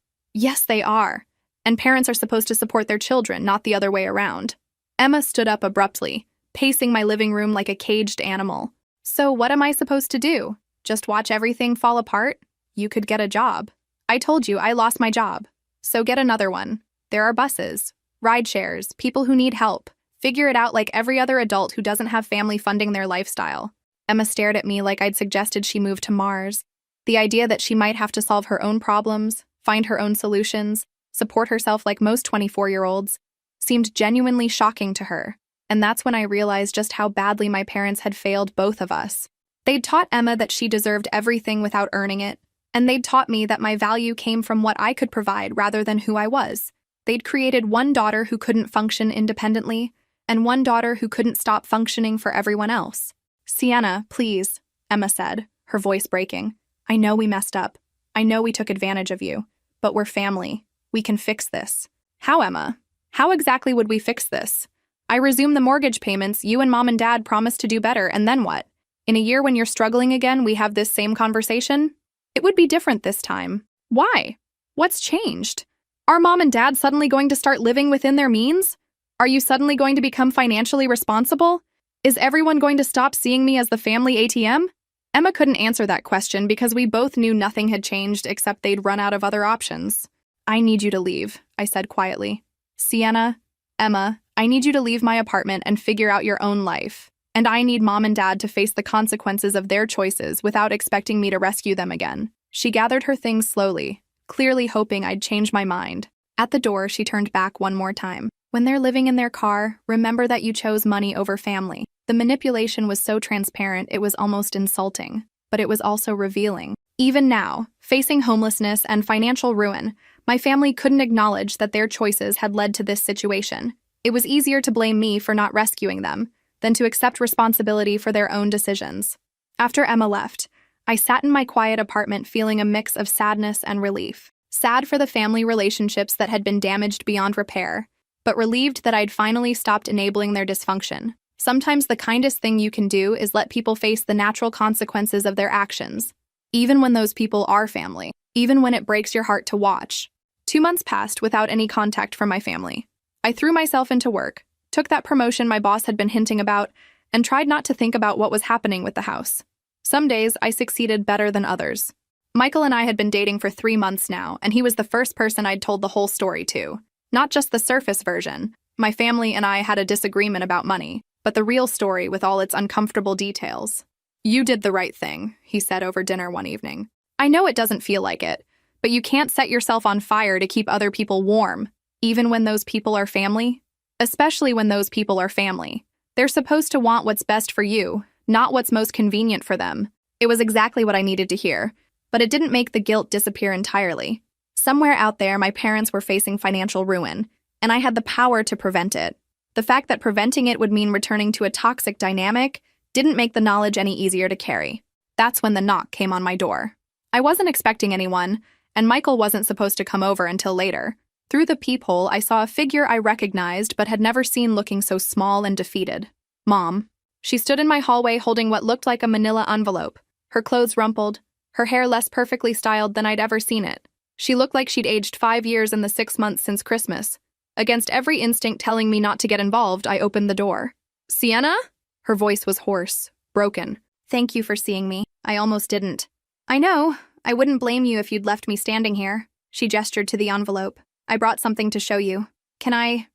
Yes, they are. And parents are supposed to support their children, not the other way around. Emma stood up abruptly, pacing my living room like a caged animal. So what am I supposed to do? Just watch everything fall apart? You could get a job. I told you I lost my job. So get another one. There are buses, ride shares, people who need help. Figure it out like every other adult who doesn't have family funding their lifestyle. Emma stared at me like I'd suggested she move to Mars. The idea that she might have to solve her own problems, find her own solutions, support herself like most 24-year-olds, seemed genuinely shocking to her. And that's when I realized just how badly my parents had failed both of us. They'd taught Emma that she deserved everything without earning it, and they'd taught me that my value came from what I could provide rather than who I was. They'd created one daughter who couldn't function independently, and one daughter who couldn't stop functioning for everyone else. Sienna, please, Emma said, her voice breaking. I know we messed up. I know we took advantage of you. But we're family. We can fix this. How, Emma? How exactly would we fix this? I resume the mortgage payments, you and Mom and Dad promised to do better, and then what? In a year when you're struggling again, we have this same conversation? It would be different this time. Why? What's changed? Are Mom and Dad suddenly going to start living within their means? Are you suddenly going to become financially responsible? Is everyone going to stop seeing me as the family ATM? Emma couldn't answer that question because we both knew nothing had changed except they'd run out of other options. I need you to leave, I said quietly. Sienna, Emma, I need you to leave my apartment and figure out your own life. And I need Mom and Dad to face the consequences of their choices without expecting me to rescue them again. She gathered her things slowly, clearly hoping I'd change my mind. At the door, she turned back one more time. When they're living in their car, remember that you chose money over family. The manipulation was so transparent it was almost insulting, but it was also revealing. Even now, facing homelessness and financial ruin, my family couldn't acknowledge that their choices had led to this situation. It was easier to blame me for not rescuing them than to accept responsibility for their own decisions. After Emma left, I sat in my quiet apartment feeling a mix of sadness and relief. Sad for the family relationships that had been damaged beyond repair, but relieved that I'd finally stopped enabling their dysfunction. Sometimes the kindest thing you can do is let people face the natural consequences of their actions, even when those people are family, even when it breaks your heart to watch. 2 months passed without any contact from my family. I threw myself into work, took that promotion my boss had been hinting about, and tried not to think about what was happening with the house. Some days I succeeded better than others. Michael and I had been dating for 3 months now, and he was the first person I'd told the whole story to. Not just the surface version. My family and I had a disagreement about money, but the real story with all its uncomfortable details. You did the right thing, he said over dinner one evening. I know it doesn't feel like it, but you can't set yourself on fire to keep other people warm, even when those people are family. Especially when those people are family. They're supposed to want what's best for you, not what's most convenient for them. It was exactly what I needed to hear, but it didn't make the guilt disappear entirely. Somewhere out there, my parents were facing financial ruin, and I had the power to prevent it. The fact that preventing it would mean returning to a toxic dynamic didn't make the knowledge any easier to carry. That's when the knock came on my door. I wasn't expecting anyone, and Michael wasn't supposed to come over until later. Through the peephole, I saw a figure I recognized but had never seen looking so small and defeated. Mom. She stood in my hallway holding what looked like a manila envelope, her clothes rumpled, her hair less perfectly styled than I'd ever seen it. She looked like she'd aged 5 years in the 6 months since Christmas. Against every instinct telling me not to get involved, I opened the door. Sienna? Her voice was hoarse, broken. Thank you for seeing me. I almost didn't. I know. I wouldn't blame you if you'd left me standing here. She gestured to the envelope. I brought something to show you. Can I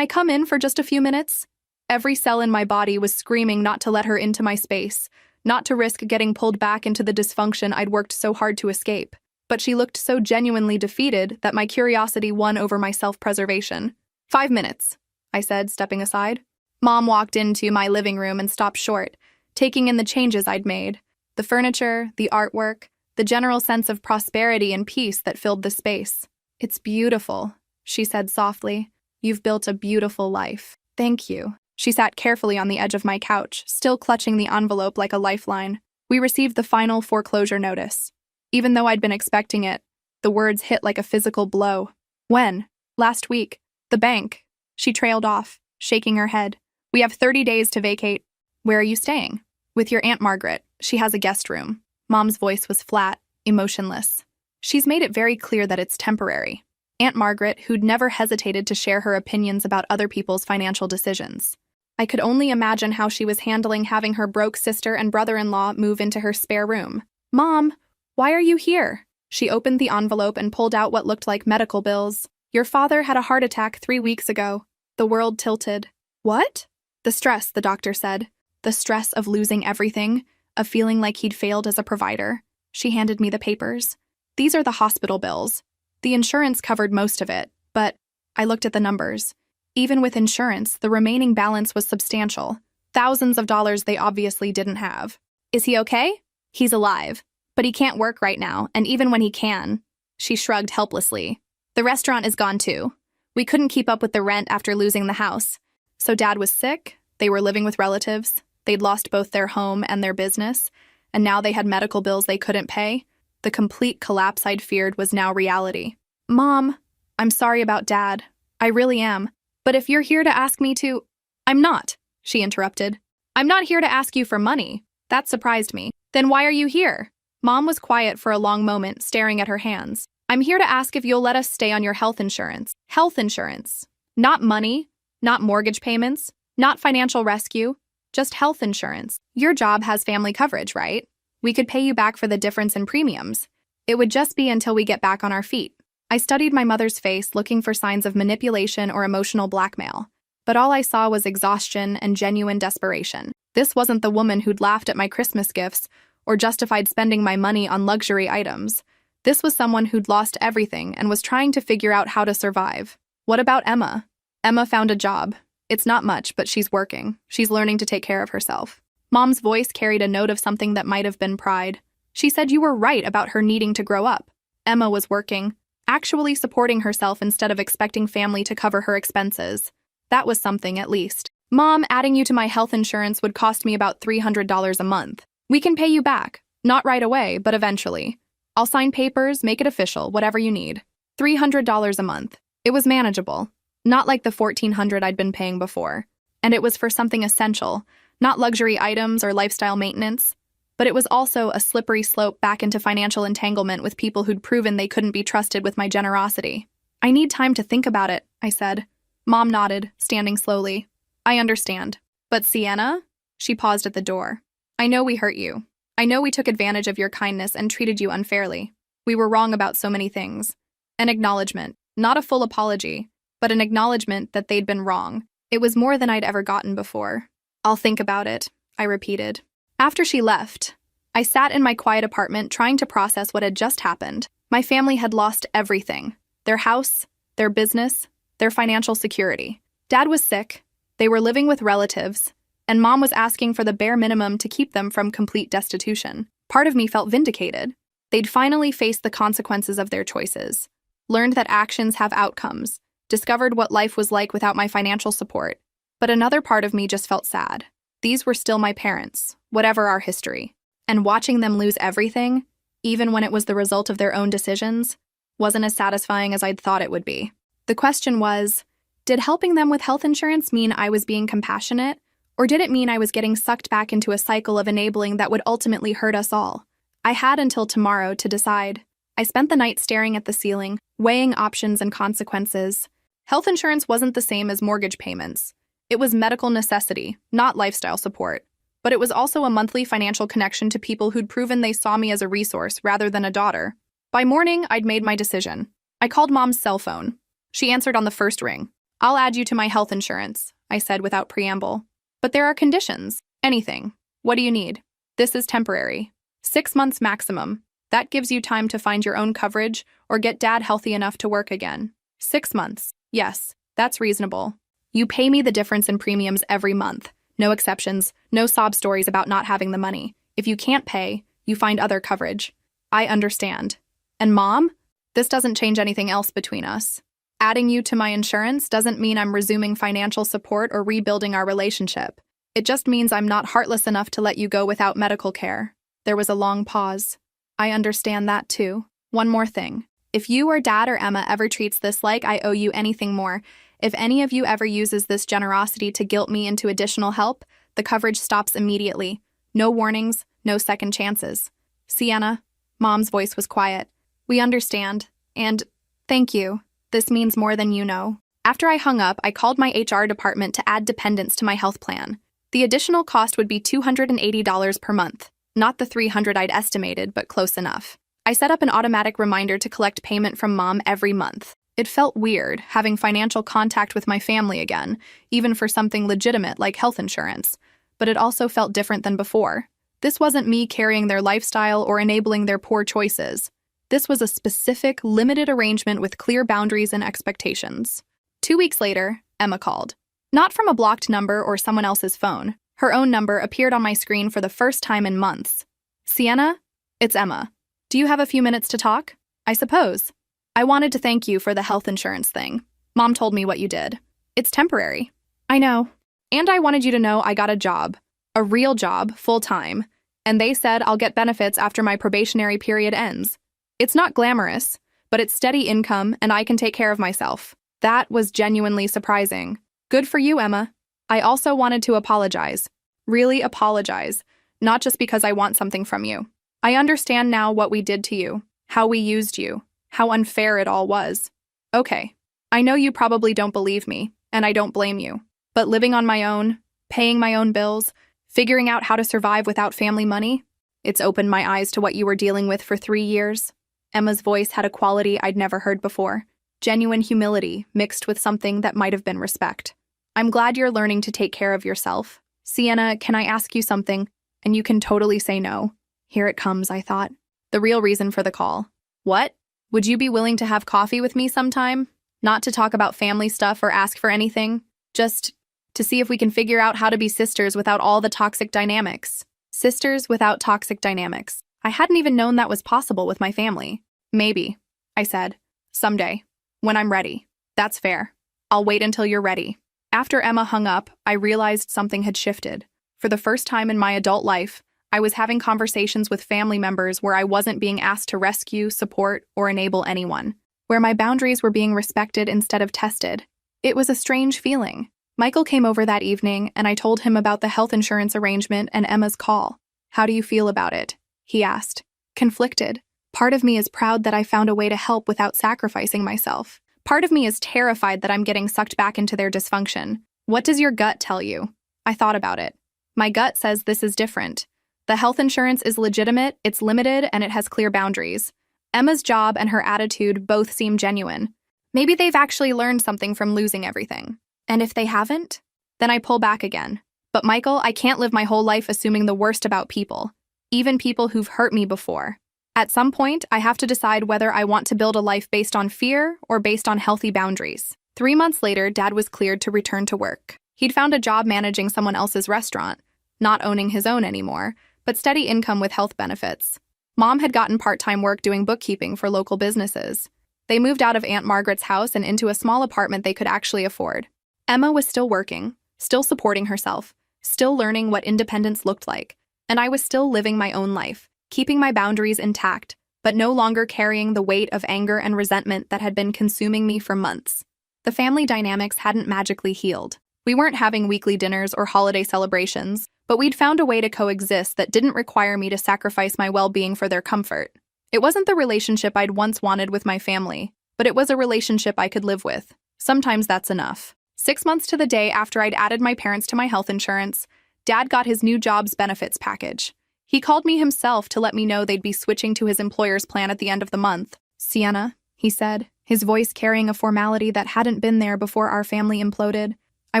come in for just a few minutes? Every cell in my body was screaming not to let her into my space, not to risk getting pulled back into the dysfunction I'd worked so hard to escape. But she looked so genuinely defeated that my curiosity won over my self-preservation. 5 minutes, I said, stepping aside. Mom walked into my living room and stopped short, taking in the changes I'd made. The furniture, the artwork, the general sense of prosperity and peace that filled the space. It's beautiful, she said softly. You've built a beautiful life. Thank you. She sat carefully on the edge of my couch, still clutching the envelope like a lifeline. We received the final foreclosure notice. Even though I'd been expecting it, the words hit like a physical blow. When? Last week. The bank. She trailed off, shaking her head. We have 30 days to vacate. Where are you staying? With your Aunt Margaret. She has a guest room. Mom's voice was flat, emotionless. She's made it very clear that it's temporary. Aunt Margaret, who'd never hesitated to share her opinions about other people's financial decisions. I could only imagine how she was handling having her broke sister and brother-in-law move into her spare room. Mom, why are you here? She opened the envelope and pulled out what looked like medical bills. Your father had a heart attack 3 weeks ago. The world tilted. What? The stress, the doctor said. The stress of losing everything, of feeling like he'd failed as a provider. She handed me the papers. These are the hospital bills. The insurance covered most of it, but I looked at the numbers. Even with insurance, the remaining balance was substantial. Thousands of dollars they obviously didn't have. Is he okay? He's alive. But he can't work right now, and even when he can, she shrugged helplessly. The restaurant is gone too. We couldn't keep up with the rent after losing the house. So Dad was sick, they were living with relatives, they'd lost both their home and their business, and now they had medical bills they couldn't pay. The complete collapse I'd feared was now reality. Mom, I'm sorry about Dad. I really am. But if you're here to ask me to— I'm not, she interrupted. I'm not here to ask you for money. That surprised me. Then why are you here? Mom was quiet for a long moment, staring at her hands. I'm here to ask if you'll let us stay on your health insurance. Health insurance. Not money, not mortgage payments, not financial rescue, just health insurance. Your job has family coverage, right? We could pay you back for the difference in premiums. It would just be until we get back on our feet. I studied my mother's face, looking for signs of manipulation or emotional blackmail. But all I saw was exhaustion and genuine desperation. This wasn't the woman who'd laughed at my Christmas gifts or justified spending my money on luxury items. This was someone who'd lost everything and was trying to figure out how to survive. What about Emma? Emma found a job. It's not much, but she's working. She's learning to take care of herself. Mom's voice carried a note of something that might have been pride. She said you were right about her needing to grow up. Emma was working, actually supporting herself instead of expecting family to cover her expenses. That was something, at least. Mom, adding you to my health insurance would cost me about $300 a month. We can pay you back. Not right away, but eventually. I'll sign papers, make it official, whatever you need. $300 a month. It was manageable. Not like the $1,400 I'd been paying before. And it was for something essential, not luxury items or lifestyle maintenance. But it was also a slippery slope back into financial entanglement with people who'd proven they couldn't be trusted with my generosity. I need time to think about it, I said. Mom nodded, standing slowly. I understand. But Sienna? She paused at the door. I know we hurt you. I know we took advantage of your kindness and treated you unfairly. We were wrong about so many things. An acknowledgement, not a full apology, but an acknowledgement that they'd been wrong. It was more than I'd ever gotten before. I'll think about it, I repeated. After she left, I sat in my quiet apartment trying to process what had just happened. My family had lost everything. Their house, their business, their financial security. Dad was sick. They were living with relatives. And Mom was asking for the bare minimum to keep them from complete destitution. Part of me felt vindicated. They'd finally faced the consequences of their choices, learned that actions have outcomes, discovered what life was like without my financial support. But another part of me just felt sad. These were still my parents, whatever our history. And watching them lose everything, even when it was the result of their own decisions, wasn't as satisfying as I'd thought it would be. The question was, did helping them with health insurance mean I was being compassionate? Or did it mean I was getting sucked back into a cycle of enabling that would ultimately hurt us all? I had until tomorrow to decide. I spent the night staring at the ceiling, weighing options and consequences. Health insurance wasn't the same as mortgage payments. It was medical necessity, not lifestyle support. But it was also a monthly financial connection to people who'd proven they saw me as a resource rather than a daughter. By morning, I'd made my decision. I called Mom's cell phone. She answered on the first ring. I'll add you to my health insurance, I said without preamble. But there are conditions. Anything. What do you need? This is temporary. 6 months maximum. That gives you time to find your own coverage or get Dad healthy enough to work again. 6 months. Yes, that's reasonable. You pay me the difference in premiums every month. No exceptions, no sob stories about not having the money. If you can't pay, you find other coverage. I understand. And Mom? This doesn't change anything else between us. Adding you to my insurance doesn't mean I'm resuming financial support or rebuilding our relationship. It just means I'm not heartless enough to let you go without medical care. There was a long pause. I understand that too. One more thing. If you or Dad or Emma ever treats this like I owe you anything more, if any of you ever uses this generosity to guilt me into additional help, the coverage stops immediately. No warnings, no second chances. Sienna, Mom's voice was quiet. We understand. And thank you. This means more than you know. After I hung up, I called my HR department to add dependents to my health plan. The additional cost would be $280 per month. Not the $300 I'd estimated, but close enough. I set up an automatic reminder to collect payment from Mom every month. It felt weird, having financial contact with my family again, even for something legitimate like health insurance. But it also felt different than before. This wasn't me carrying their lifestyle or enabling their poor choices. This was a specific, limited arrangement with clear boundaries and expectations. 2 weeks later, Emma called. Not from a blocked number or someone else's phone. Her own number appeared on my screen for the first time in months. Sienna, it's Emma. Do you have a few minutes to talk? I suppose. I wanted to thank you for the health insurance thing. Mom told me what you did. It's temporary. I know. And I wanted you to know I got a job. A real job, full-time. And they said I'll get benefits after my probationary period ends. It's not glamorous, but it's steady income and I can take care of myself. That was genuinely surprising. Good for you, Emma. I also wanted to apologize. Really apologize. Not just because I want something from you. I understand now what we did to you, how we used you, how unfair it all was. Okay, I know you probably don't believe me, and I don't blame you. But living on my own, paying my own bills, figuring out how to survive without family money, it's opened my eyes to what you were dealing with for 3 years. Emma's voice had a quality I'd never heard before. Genuine humility mixed with something that might have been respect. I'm glad you're learning to take care of yourself. Sienna, can I ask you something? And you can totally say no. Here it comes, I thought. The real reason for the call. What? Would you be willing to have coffee with me sometime? Not to talk about family stuff or ask for anything. Just to see if we can figure out how to be sisters without all the toxic dynamics. Sisters without toxic dynamics. I hadn't even known that was possible with my family. Maybe, I said. Someday. When I'm ready. That's fair. I'll wait until you're ready. After Emma hung up, I realized something had shifted. For the first time in my adult life, I was having conversations with family members where I wasn't being asked to rescue, support, or enable anyone. Where my boundaries were being respected instead of tested. It was a strange feeling. Michael came over that evening, and I told him about the health insurance arrangement and Emma's call. How do you feel about it? He asked. Conflicted. Part of me is proud that I found a way to help without sacrificing myself. Part of me is terrified that I'm getting sucked back into their dysfunction. What does your gut tell you? I thought about it. My gut says this is different. The health insurance is legitimate, it's limited, and it has clear boundaries. Emma's job and her attitude both seem genuine. Maybe they've actually learned something from losing everything. And if they haven't, then I pull back again. But Michael, I can't live my whole life assuming the worst about people, even people who've hurt me before. At some point, I have to decide whether I want to build a life based on fear or based on healthy boundaries. 3 months later, Dad was cleared to return to work. He'd found a job managing someone else's restaurant, not owning his own anymore, but steady income with health benefits. Mom had gotten part-time work doing bookkeeping for local businesses. They moved out of Aunt Margaret's house and into a small apartment they could actually afford. Emma was still working, still supporting herself, still learning what independence looked like, and I was still living my own life, keeping my boundaries intact, but no longer carrying the weight of anger and resentment that had been consuming me for months. The family dynamics hadn't magically healed. We weren't having weekly dinners or holiday celebrations, but we'd found a way to coexist that didn't require me to sacrifice my well-being for their comfort. It wasn't the relationship I'd once wanted with my family, but it was a relationship I could live with. Sometimes that's enough. 6 months to the day after I'd added my parents to my health insurance, Dad got his new job's benefits package. He called me himself to let me know they'd be switching to his employer's plan at the end of the month. Sienna, he said, his voice carrying a formality that hadn't been there before our family imploded. I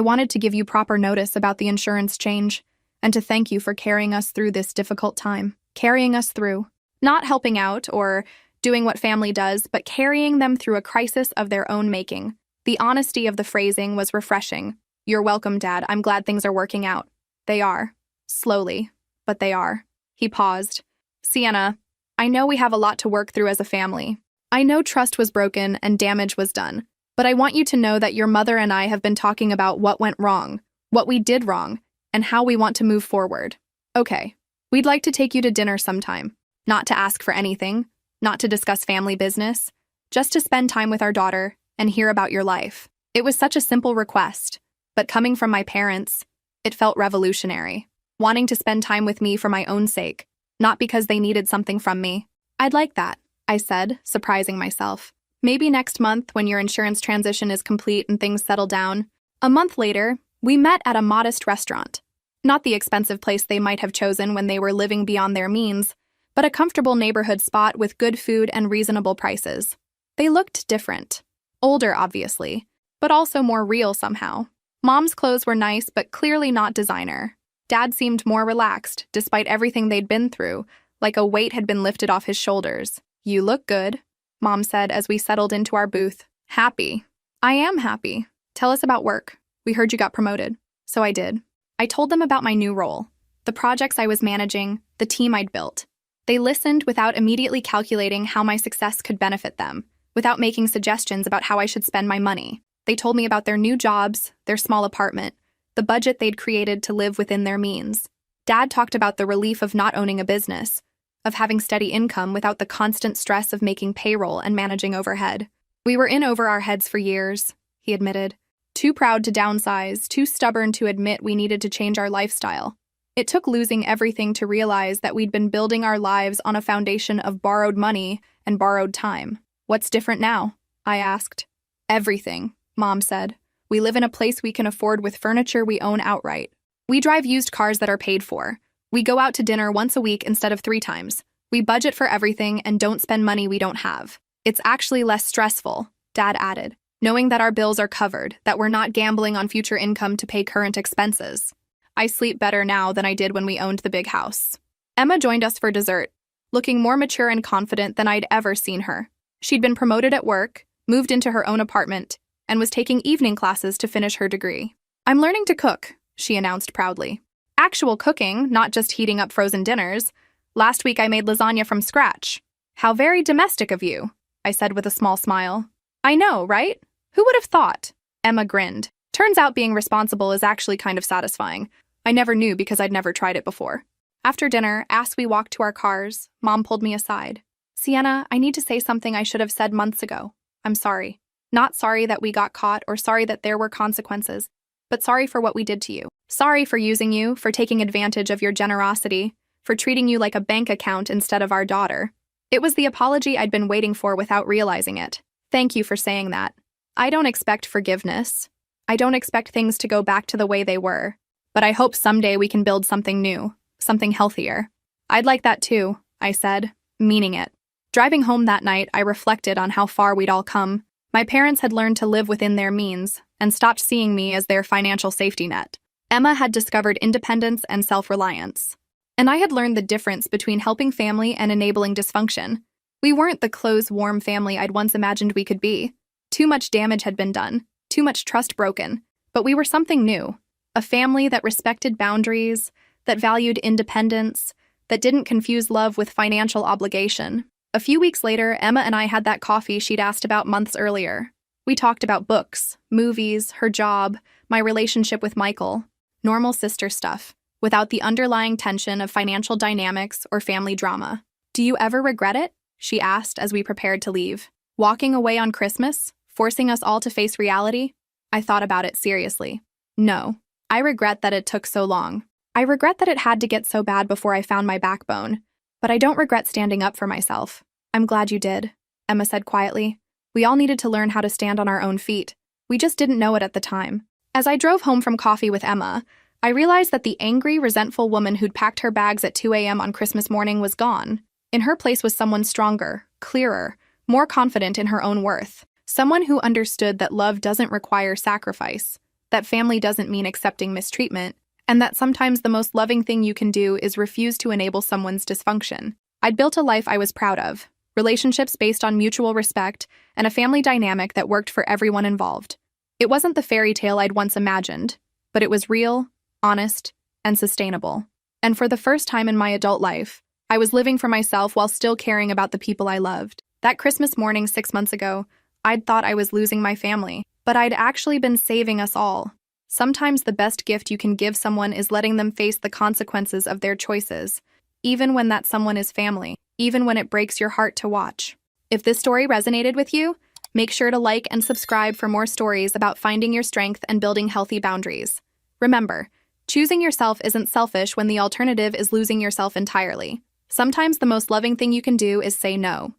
wanted to give you proper notice about the insurance change, and to thank you for carrying us through this difficult time. Carrying us through. Not helping out or doing what family does, but carrying them through a crisis of their own making. The honesty of the phrasing was refreshing. You're welcome, Dad. I'm glad things are working out. They are. Slowly. But they are. He paused. Sienna, I know we have a lot to work through as a family. I know trust was broken and damage was done. But I want you to know that your mother and I have been talking about what went wrong, what we did wrong, and how we want to move forward. Okay. We'd like to take you to dinner sometime. Not to ask for anything. Not to discuss family business. just to spend time with our daughter and hear about your life. It was such a simple request, but coming from my parents, it felt revolutionary, wanting to spend time with me for my own sake, not because they needed something from me. I'd like that, I said, surprising myself. Maybe next month when your insurance transition is complete and things settle down. A month later, we met at a modest restaurant. Not the expensive place they might have chosen when they were living beyond their means, but a comfortable neighborhood spot with good food and reasonable prices. They looked different. Older, obviously, but also more real somehow. Mom's clothes were nice, but clearly not designer. Dad seemed more relaxed, despite everything they'd been through, like a weight had been lifted off his shoulders. "You look good," Mom said as we settled into our booth. "Happy." "I am happy. Tell us about work. We heard you got promoted." So I did. I told them about my new role, the projects I was managing, the team I'd built. They listened without immediately calculating how my success could benefit them, without making suggestions about how I should spend my money. They told me about their new jobs, their small apartment, the budget they'd created to live within their means. Dad talked about the relief of not owning a business, of having steady income without the constant stress of making payroll and managing overhead. "We were in over our heads for years," he admitted. "Too proud to downsize, too stubborn to admit we needed to change our lifestyle. It took losing everything to realize that we'd been building our lives on a foundation of borrowed money and borrowed time." "What's different now?" I asked. "Everything," Mom said. "We live in a place we can afford with furniture we own outright. We drive used cars that are paid for. We go out to dinner once a week instead of 3 times. We budget for everything and don't spend money we don't have. It's actually less stressful," Dad added, "knowing that our bills are covered, that we're not gambling on future income to pay current expenses. I sleep better now than I did when we owned the big house." Emma joined us for dessert, looking more mature and confident than I'd ever seen her. She'd been promoted at work, moved into her own apartment, and was taking evening classes to finish her degree. "I'm learning to cook," she announced proudly. "Actual cooking, not just heating up frozen dinners. Last week I made lasagna from scratch." "How very domestic of you," I said with a small smile. "I know, right? Who would have thought?" Emma grinned. "Turns out being responsible is actually kind of satisfying. I never knew because I'd never tried it before." After dinner, as we walked to our cars, Mom pulled me aside. "Sienna, I need to say something I should have said months ago. I'm sorry. Not sorry that we got caught or sorry that there were consequences, but sorry for what we did to you. Sorry for using you, for taking advantage of your generosity, for treating you like a bank account instead of our daughter." It was the apology I'd been waiting for without realizing it. "Thank you for saying that. I don't expect forgiveness. I don't expect things to go back to the way they were. But I hope someday we can build something new, something healthier." "I'd like that too," I said, meaning it. Driving home that night, I reflected on how far we'd all come. My parents had learned to live within their means and stopped seeing me as their financial safety net. Emma had discovered independence and self-reliance. And I had learned the difference between helping family and enabling dysfunction. We weren't the close, warm family I'd once imagined we could be. Too much damage had been done, too much trust broken, but we were something new. A family that respected boundaries, that valued independence, that didn't confuse love with financial obligation. A few weeks later, Emma and I had that coffee she'd asked about months earlier. We talked about books, movies, her job, my relationship with Michael. Normal sister stuff, without the underlying tension of financial dynamics or family drama. "Do you ever regret it?" she asked as we prepared to leave. "Walking away on Christmas? Forcing us all to face reality?" I thought about it seriously. "No. I regret that it took so long. I regret that it had to get so bad before I found my backbone. But I don't regret standing up for myself." "I'm glad you did," Emma said quietly. "We all needed to learn how to stand on our own feet. We just didn't know it at the time." As I drove home from coffee with Emma, I realized that the angry, resentful woman who'd packed her bags at 2 a.m. on Christmas morning was gone. In her place was someone stronger, clearer, more confident in her own worth. Someone who understood that love doesn't require sacrifice, that family doesn't mean accepting mistreatment, and that sometimes the most loving thing you can do is refuse to enable someone's dysfunction. I'd built a life I was proud of, relationships based on mutual respect, and a family dynamic that worked for everyone involved. It wasn't the fairy tale I'd once imagined, but it was real, honest, and sustainable. And for the first time in my adult life, I was living for myself while still caring about the people I loved. That Christmas morning 6 months ago, I'd thought I was losing my family, but I'd actually been saving us all. Sometimes the best gift you can give someone is letting them face the consequences of their choices, even when that someone is family, even when it breaks your heart to watch. If this story resonated with you, make sure to like and subscribe for more stories about finding your strength and building healthy boundaries. Remember, choosing yourself isn't selfish when the alternative is losing yourself entirely. Sometimes the most loving thing you can do is say no.